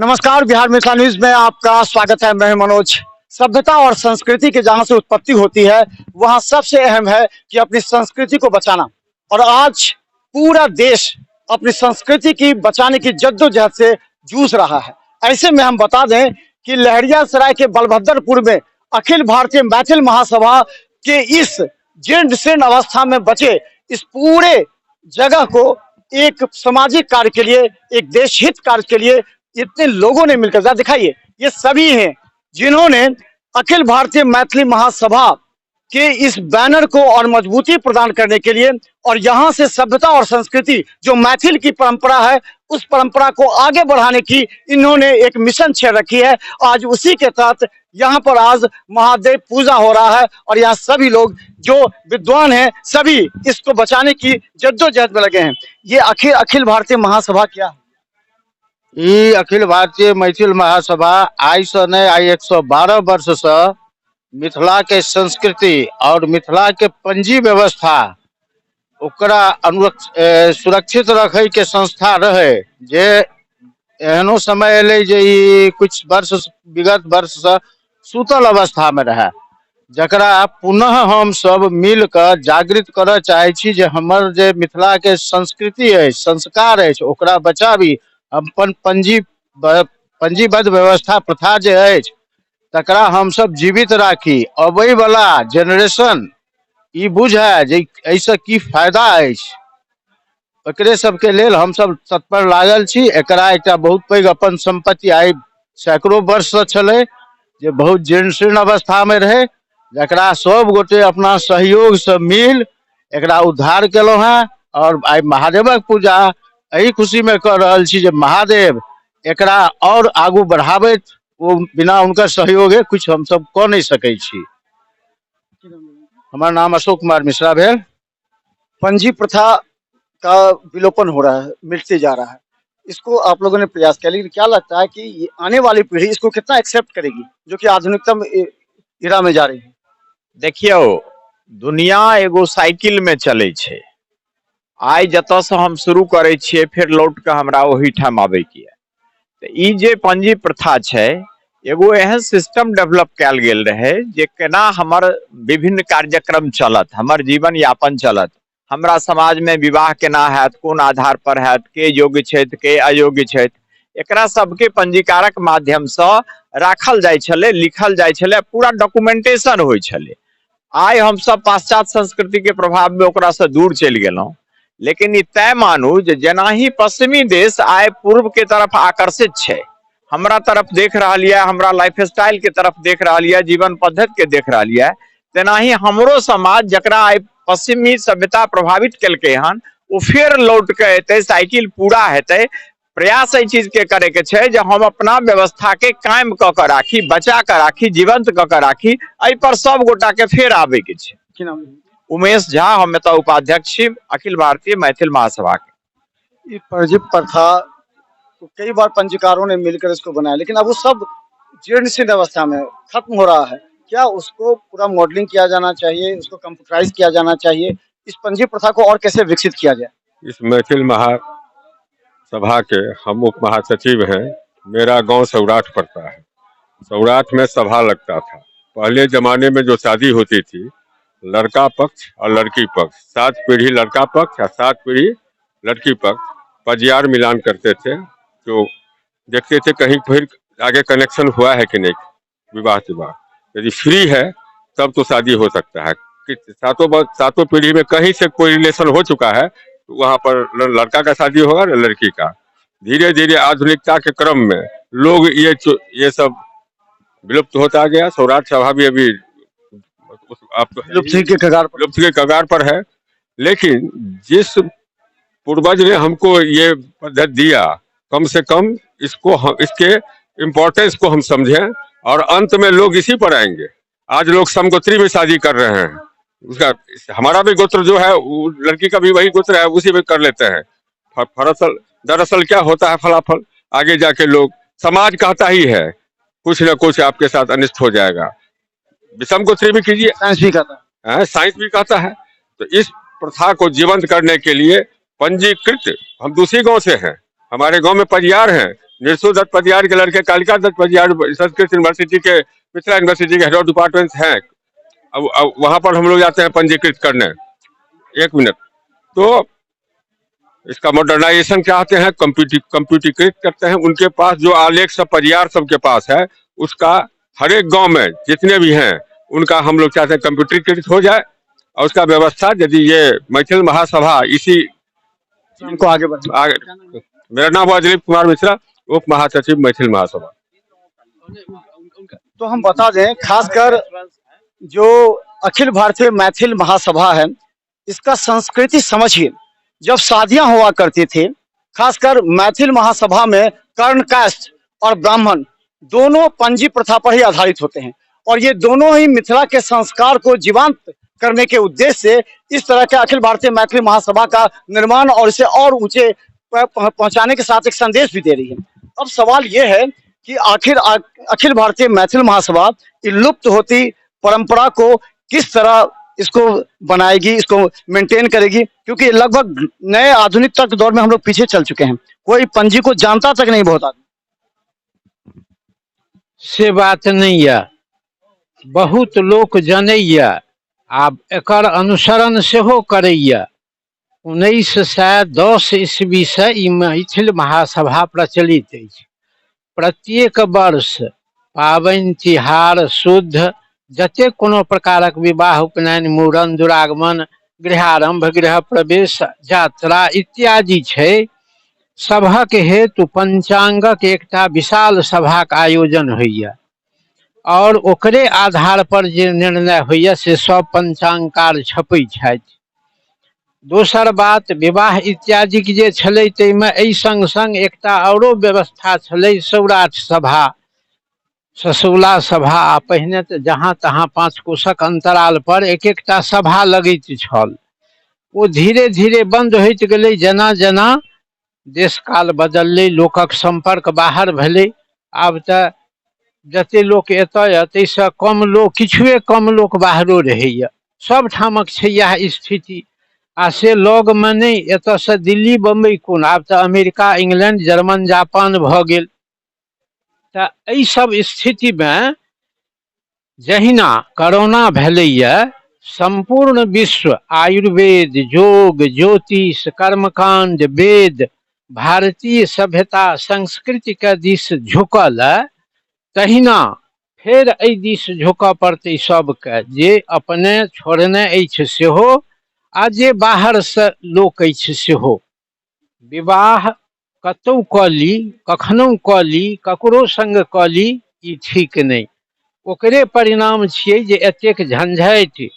नमस्कार, बिहार मिथिला न्यूज में आपका स्वागत है। मैं मनोज। सभ्यता और संस्कृति की जहां से उत्पत्ति होती है वहां सबसे अहम है कि अपनी संस्कृति को बचाना। और आज पूरा देश अपनी संस्कृति की बचाने की जद्दोजहद से जूझ रहा है। ऐसे में हम बता दें कि लहरियासराय के बलभद्रपुर में अखिल भारतीय मैथिल महासभा के इस जीर्ण शीर्ण अवस्था में बचे इस पूरे जगह को एक सामाजिक कार्य के लिए, एक देशहित कार्य के लिए इतने लोगों ने मिलकर, जरा दिखाइए, ये सभी हैं जिन्होंने अखिल भारतीय मैथिली महासभा के इस बैनर को और मजबूती प्रदान करने के लिए और यहाँ से सभ्यता और संस्कृति जो मैथिल की परंपरा है उस परंपरा को आगे बढ़ाने की इन्होंने एक मिशन छेड़ रखी है। आज उसी के तहत यहाँ पर आज महादेव पूजा हो रहा है और यहाँ सभी लोग जो विद्वान हैं सभी इसको बचाने की जद्दोजहद में लगे हैं। ये अखिल भारतीय महासभा क्या है? ई अखिल भारतीय मैथिल महासभा आई से नहीं आई 112 वर्ष से मिथिला के संस्कृति और मिथिला के पंजी व्यवस्था ओकरा सुरक्षित रखे के संस्था रहे। जे एहनो समय एले जे ई कुछ वर्ष विगत वर्ष से सुतल अवस्था में रहे, जकरा पुनः हम सब मिल कर जागृत कर चाहे छी जे हमर जे मिथिला के संस्कृति है, संस्कार है, ओकरा बचाबी। अपन पंजीबद्ध व्यवस्था प्रथा जे अछि तकरा हम सब जीवित राखी। अबै वाला जनरेशन ई बुझे जे ऐसे की फायदा अछि, एकरे सबके लेल हम सब तत्पर लागल छी। एकरा एकटा बहुत पैघ अपन संपत्ति आइ सैकड़ों वर्ष से छलै जे बहुत जीर्ण शीर्ण अवस्था में रहे, जकरा सब गोटे अपना सहयोग से मिल एकरा उद्धार केलहुँ हैं। और आई महादेवक पूजा यही खुशी में कर रहल छी जे महादेव एकरा और आगू बढ़ावैत, वो बिना उनका सहयोग है कुछ हम सब कह नहीं सकै छी। हमारा नाम अशोक कुमार मिश्रा भेल। पंजी प्रथा का विलोपन हो रहा है, मिटते जा रहा है, इसको आप लोगों ने प्रयास किया, लेकिन क्या लगता है कि ये आने वाली पीढ़ी इसको कितना एक्सेप्ट करेगी जो कि आधुनिकतम इरा में जा रही है? देखियो, दुनिया एगो साइकिल में चले छे। आई जत से हम शुरू करे छिए फिर लौट के हमरा वही ठाम आबे की है। तो ई जे पंजी प्रथा छे एगो एहन सिस्टम डेवलप कैल गेल रहे जे केना हमर विभिन्न कार्यक्रम चलत, हमर जीवन यापन चलत, हमरा समाज में विवाह केना हैत, कोन आधार पर हैत, के योग्य छथि के अयोग्य छथि, एकरा सबके पंजीकारक माध्यम से राखल जाय छले, लिखल जाय छले, पूरा डॉक्यूमेंटेशन होय छले। आई हम सब पाश्चात्य संस्कृति के प्रभाव में ओकरा से दूर चलि गेलौं। लेकिन ई तय मानू जे जेना ही पश्चिमी देश आय पूर्व के तरफ आकर्षित छे, हमरा तरफ देख रहा है, हमरा लाइफ स्टाइल के तरफ देख रहा है, जीवन पद्धति के देख रहा है, तेना ही हमरो समाज जकरा आय पश्चिमी सभ्यता प्रभावित केलकै हन वो फिर लौट के एतै, साइकिल पूरा हेतै। प्रयास एहि चीज के करे के छे जे हम अपना व्यवस्था के कायम क के राखी, बचा के राखी, जीवंत क के राखी। एहि पर सब गोटा के फिर आबे के छे। उमेश झा, हम एतऽ उपाध्यक्ष छी अखिल भारतीय मैथिल महासभा के। पंजी प्रथा तो कई बार पंजीकारों ने मिलकर इसको बनाया, लेकिन अब वो सब जीर्ण शीर्ण अवस्था में खत्म हो रहा है। क्या उसको पूरा मॉडलिंग किया जाना चाहिए, उसको कंप्यूटराइज किया जाना चाहिए? इस पंजी प्रथा को और कैसे विकसित किया जाए? इस मैथिल महासभा के हम उप महासचिव हैं। मेरा गांव सौराठ पड़ता है। सौराठ में सभा लगता था। पहले जमाने में जो शादी होती थी, लड़का पक्ष और लड़की पक्ष, 7 पीढ़ी लड़का पक्ष या 7 पीढ़ी लड़की पक्ष पजियार मिलान करते थे। जो देखते थे कहीं फिर आगे कनेक्शन हुआ है कि नहीं, विवाह के बाद यदि फ्री है तब तो शादी हो सकता है। सातों पीढ़ी में कहीं से कोई रिलेशन हो चुका है तो वहाँ पर लड़का का शादी होगा न लड़की का। धीरे धीरे आधुनिकता के क्रम में लोग ये सब विलुप्त होता गया। सौराठ सभा भी अभी लुप्त के कगार पर है। लेकिन जिस पूर्वज ने हमको ये पद्धति दिया, कम से कम इसके इम्पोर्टेंस को हम समझें और अंत में लोग इसी पर आएंगे। आज लोग समगोत्री में शादी कर रहे हैं, उसका हमारा भी गोत्र जो है, लड़की का भी वही गोत्र है, उसी में कर लेते हैं। दरअसल क्या होता है, फलाफल आगे जाके लोग, समाज कहता ही है कुछ न कुछ आपके साथ अनिष्ट हो जाएगा। विषम गोत्री भी कीजिए, साइंस भी कहता है। तो इस प्रथा को जीवंत करने के लिए पंजीकृत, हम दूसरी गांव से हैं, हमारे गांव में पजियार हैं, निर्सु दत्त पदियार के लड़के कालिका दत्त पदियार संस्कृत यूनिवर्सिटी के, मिथिला यूनिवर्सिटी के हेड ऑफ डिपार्टमेंट हैं। अब वहां पर हम लोग जाते हैं पंजीकृत करने। एक मिनट, तो इसका मॉडर्नाइजेशन चाहते हैं, कंप्यूटरीकृत करते हैं। उनके पास जो आलेख सब परिवार सबके पास है, उसका हर एक गांव में जितने भी हैं उनका हम लोग चाहते हैं कंप्यूटरीकृत हो जाए। और उसका व्यवस्था यदि ये मैथिल महासभा इसी इनको आगे बढ़ आगे, मेरा नाम है दिलीप कुमार मिश्रा, उप महासचिव मैथिल महासभा। तो हम बता दें, खासकर जो अखिल भारतीय मैथिल महासभा है, इसका संस्कृति समझिए। जब शादियां हुआ करती थी, खासकर मैथिल महासभा में कर्ण कास्ट और ब्राह्मण दोनों पंजी प्रथा पर ही आधारित होते हैं, और ये दोनों ही मिथिला के संस्कार को जीवंत करने के उद्देश्य से इस तरह के अखिल भारतीय मैथिल महासभा का निर्माण और इसे और ऊंचे पहुंचाने के साथ एक संदेश भी दे रही है। अब सवाल यह है कि आखिर अखिल भारतीय मैथिल महासभा लुप्त होती परंपरा को किस तरह इसको बनाएगी, इसको मेंटेन करेगी, क्योंकि लगभग नए आधुनिक तक दौर में हम लोग पीछे चल चुके हैं। कोई पंजी को जानता तक नहीं, बहुत आदमी से बात नहीं है, बहुत लोग जनैया, आब एकर अनुसरण सेहो करैया। 1910 ईस्वी से ई मैथिल महासभा प्रचलित अछि। प्रत्येक वर्ष पाबनि तिहार शुद्ध जतेक कोनो प्रकारक विवाह, उपनयन, मूड़न, दुरागमन, गृहारंभ, गृह प्रवेश, यात्रा इत्यादि छै, सभक हेतु पंचांगक एकटा विशाल सभाक आयोजन होइया और ओकरे आधार पर जे निर्णय होइया से सब पंचांगकार छपै छथि। दोसर बात, विवाह इत्यादि के जे छलै ताहिमे एहि संग संग एकटा औरो व्यवस्था छलै, सौराठ सभा, ससुला सभा, आ पहिने तऽ जहाँ तहाँ 5 कोसक अंतराल पर एक एकटा सभा लगैत छल। ओ धीरे धीरे बंद होइत गेलै, जेना जेना देश काल बदललै, लोकक संपर्क बाहर भेलै। आब तऽ जते लोक एतय ताहिसँ कम लोक, किछुए कम लोक बाहरो रहैया। सब ठामक छै इएह स्थिति। आ से लग में नहीं, एतऽ से दिल्ली बम्बई कोन, आब तऽ अमेरिका, इंग्लैंड, जर्मन, जापान भऽ गेल। तऽ एहि सब स्थिति में जहिना कोरोना भेलैया, संपूर्ण विश्व आयुर्वेद, योग, ज्योतिष, कर्मकांड, वेद, भारतीय सभ्यता संस्कृति के दिस झुकल, तहिना फेर एहि दिस झुकऽ पड़तै सबके, जे अपने छोड़ने अछि सेहो आ जे बाहर से लोक अछि सेहो। विवाह कतौ कऽ ली, कखनो कऽ ली, ककरो संग कऽ ली, ई ठीक नहीं। ओकरे परिणाम छियै जे एतेक झंझटि,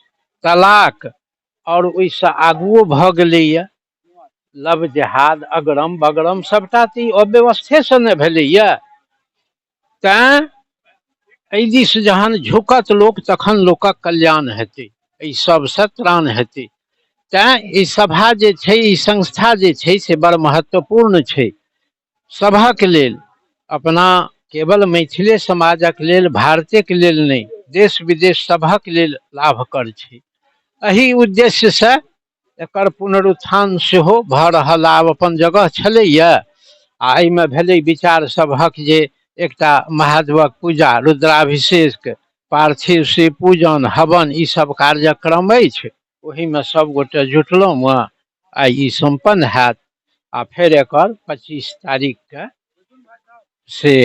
तलाक और ओहिसँ आगुओ भऽ गेलैया। लब जहाद, अगरम बगरम सबटा तऽ ई अव्यवस्थेसँ ने भेलैया। तैं एहि दिस जहन झुकत लोक, तखन लोकक कल्याण हेतै, एहि सबसँ त्राण हेतै। तैं ई सभा जे छै, ई संस्था जे छै से बड़ महत्वपूर्ण छै सभक लेल। अपना केवल मैथिले समाजक लेल, भारतके लेल नहीं, देश विदेश सभक लेल लाभकर छै। एहि उद्देश्य से एकर पुनरुत्थान सेहो भऽ रहल। आब अपन जगह छलैया, आ एहिमे भेलै विचार सभक जे एकटा महादेवक पूजा, रुद्राभिषेक, पार्थिव शिव पूजन, हवन, ई सब कार्यक्रम अछि। ओहिमे सब गोटे जुटलहुँ हँ। आइ ई सम्पन्न हैत, आ फेर एकर 25 तारीख के से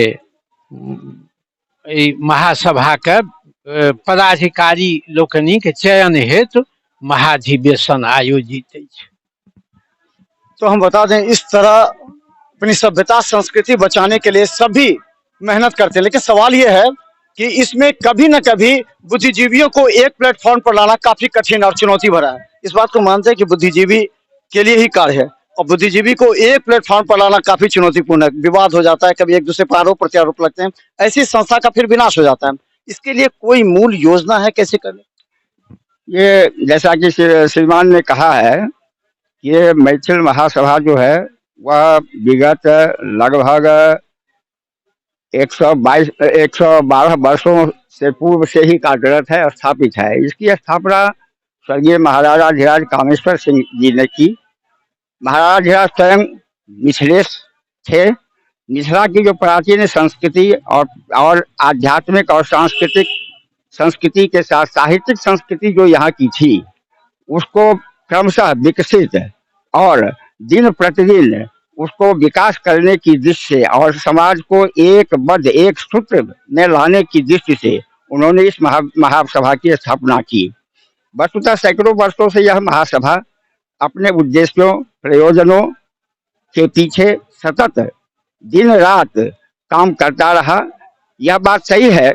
ई महासभा के पदाधिकारी लोकनिक चयन हेतु महाधिवेशन आयोजित अछि। तो हम बता दें, इस तरह अपनी सभ्यता संस्कृति बचाने के लिए सभी मेहनत करते हैं, लेकिन सवाल यह है कि इसमें कभी न कभी बुद्धिजीवियों को एक प्लेटफॉर्म पर लाना काफी कठिन और चुनौती भरा है। इस बात को मानते हैं कि बुद्धिजीवी के लिए ही कार्य है, और बुद्धिजीवी को एक प्लेटफॉर्म पर लाना काफी चुनौतीपूर्ण है। विवाद हो जाता है, कभी एक दूसरे पर आरोप प्रत्यारोप लगते हैं, ऐसी संस्था का फिर विनाश हो जाता है। इसके लिए कोई मूल योजना है, कैसे करें? ये जैसा कि श्रीमान ने कहा है, ये मैथिल महासभा जो है वह विगत लगभग 112 वर्षों से पूर्व से ही कार्यरत है, स्थापित है। इसकी स्थापना स्वर्गीय महाराजाधिराज कामेश्वर सिंह जी ने की। महाराजाधिराज स्वयं मिथिलेश थे, मिथिला की जो प्राचीन संस्कृति और आध्यात्मिक और सांस्कृतिक संस्कृति के साथ साहित्यिक संस्कृति जो यहाँ की थी, उसको क्रमशः विकसित और दिन प्रतिदिन उसको विकास करने की दृष्टि से और समाज को एक सूत्र में लाने की दृष्टि से उन्होंने इस महासभा की स्थापना की। वस्तुतः सैकड़ों वर्षों से यह महासभा अपने उद्देश्यों प्रयोजनों के पीछे सतत दिन रात काम करता रहा। यह बात सही है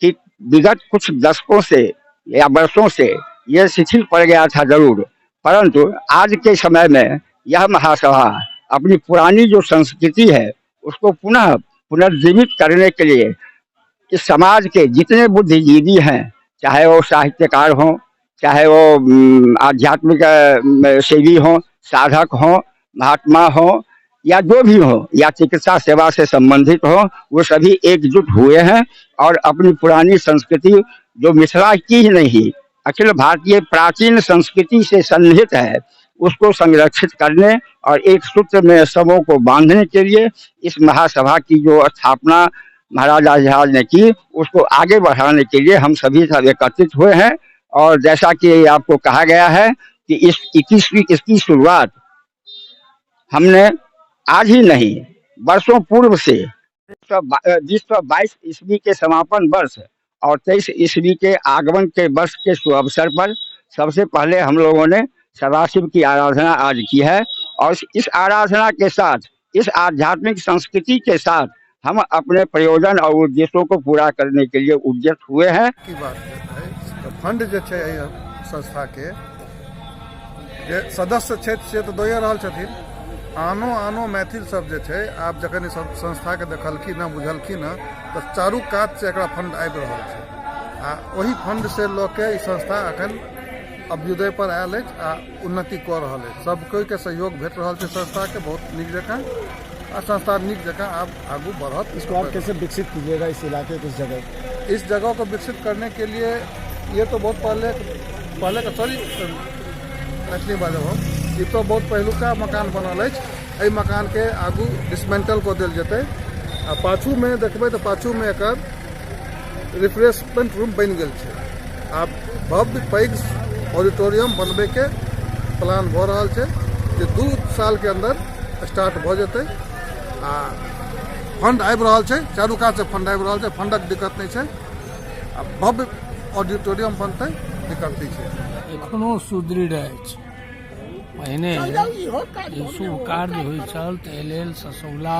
कि विगत कुछ दशकों से या वर्षों से यह शिथिल पड़ गया था जरूर, परंतु आज के समय में यह महासभा अपनी पुरानी जो संस्कृति है उसको पुनर्जीवित करने के लिए इस समाज के जितने बुद्धिजीवी हैं, चाहे वो साहित्यकार हों, चाहे वो आध्यात्मिक सेवी हों, साधक हों, महात्मा हों, या जो भी हो, या चिकित्सा सेवा से संबंधित हो, वो सभी एकजुट हुए हैं और अपनी पुरानी संस्कृति जो मिथिला की ही नहीं अखिल भारतीय प्राचीन संस्कृति से सन्निहित है उसको संरक्षित करने और एक सूत्र में सबों को बांधने के लिए इस महासभा की जो स्थापना महाराज आजाद ने की उसको आगे बढ़ाने के लिए हम सभी सब एकत्रित हुए हैं। और जैसा कि आपको कहा गया है कि इसकी शुरुआत हमने आज ही नहीं वर्षों पूर्व से 1922 ईस्वी के समापन वर्ष और 23 ईस्वी के आगमन के वर्ष के शुभ अवसर पर सबसे पहले हम लोगों ने सदाशिव की आराधना आज की है और इस आराधना के साथ इस आध्यात्मिक संस्कृति के साथ हम अपने प्रयोजन और उद्देश्यों को पूरा करने के लिए उद्यत हुए हैं। की बात है फंड जो है संस्था के जे सदस्य क्षेत्र से तो दे रहल छथिन, आनो मैथिल सब जे छै आप जखन सब संस्था के देखलखिन न बुझलखिन न तो चारू कात से एकरा फंड आबि रहल छै आ वही फंड से लोग के ई संस्था अखन अभ्युदय पर आयल है आ उन्नति कर रहल है। सब कोई के सहयोग भेट रहल छै संस्था के बहुत नीक जकाँ आ संस्था नीक जकाँ आप आगू बढ़त। इसको आप कैसे विकसित कीजिएगा इस इलाके को, इस जगह को विकसित करने के लिए ये तो बहुत पहले का सॉरी मैथिली बाजब हम ये तो बहुत पहलुका मकान बनल है। मकान के आगू डिसमेंटल को दिल जेतै आ पाछू में देखबै तो पाछू में एक रिफ्रेशमेंट रूम बन गेल छै। आब भव्य पैघ ऑडिटोरियम बनबे के प्लान भ रहल छै जे 2 साल के अंदर स्टार्ट भ जेतै आ फंड आबि रहल छै, चारू कात से फंड आबि रहल छै, फंडक दिक्कत नहीं छै आ भव्य ऑडिटोरियम बनतै, दिक्कत नहीं छै। एखनो सुदृढ़ अछि। पहिने ई शुभ कार्य होइ छल तऽ लेल ससौला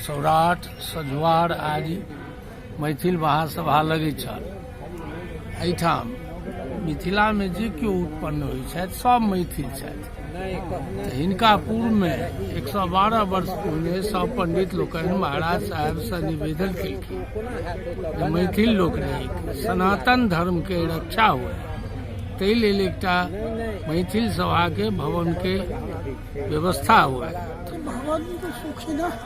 सौराठ सजवार आदि मैथिल महासभा लगै छल। एहिठाम मिथिलामे जे केओ उत्पन्न होइ छथि सब मैथिल छथि। तऽ हिनका पूर्वमे 112 वर्ष पूर्वे सब पंडित लोकनि महाराज साहेबसँ निवेदन केलखिन जे मैथिल लोकनिक सनातन धर्म के रक्षा हुए, ताहि लेल एकटा मैथिल सभा के भवन के व्यवस्था हुए। भगवन्तु सुखिनः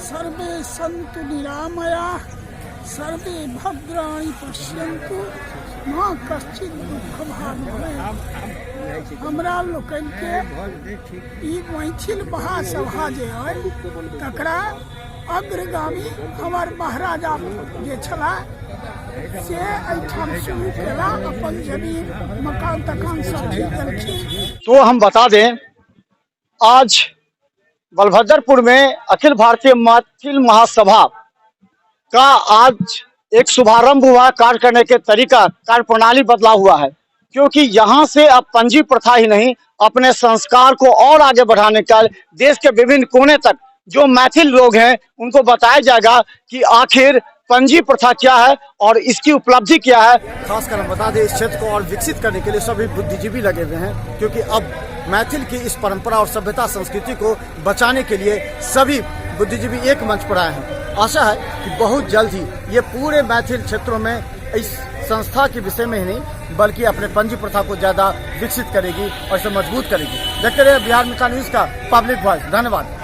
सर्वे सन्तु निरामयाः सर्वे भद्राणि पश्यन्तु माँ कश्चित् दुःखभाग् भवेत्। हमरा लोकनि के ई मैथिल महासभा जे अइ तकरा अग्रगामी हमर महाराजा जे छला से एहिठाम शुरू केला, अपन जमीन मकान तकान सब ठीक देलखिन। तो हम बता दें आज बलभद्रपुर में अखिल भारतीय मैथिल महासभा का आज एक शुभारंभ हुआ। कार्य करने के तरीका कार्य प्रणाली बदला हुआ है, क्योंकि यहाँ से अब पंजी प्रथा ही नहीं अपने संस्कार को और आगे बढ़ाने का देश के विभिन्न कोने तक जो मैथिल लोग हैं उनको बताया जाएगा कि आखिर पंजी प्रथा क्या है और इसकी उपलब्धि क्या है। खासकर हम बता दें इस क्षेत्र को और विकसित करने के लिए सभी बुद्धिजीवी लगे हुए हैं, क्योंकि अब मैथिल की इस परंपरा और सभ्यता संस्कृति को बचाने के लिए सभी बुद्धिजीवी एक मंच पर आए हैं। आशा है कि बहुत जल्द ही ये पूरे मैथिल क्षेत्रों में इस संस्था के विषय में ही नहीं बल्कि अपने पंजी प्रथा को ज्यादा विकसित करेगी और इसे मजबूत करेगी। देखते रहिए बिहार मिथिला न्यूज का पब्लिक वॉइस। धन्यवाद।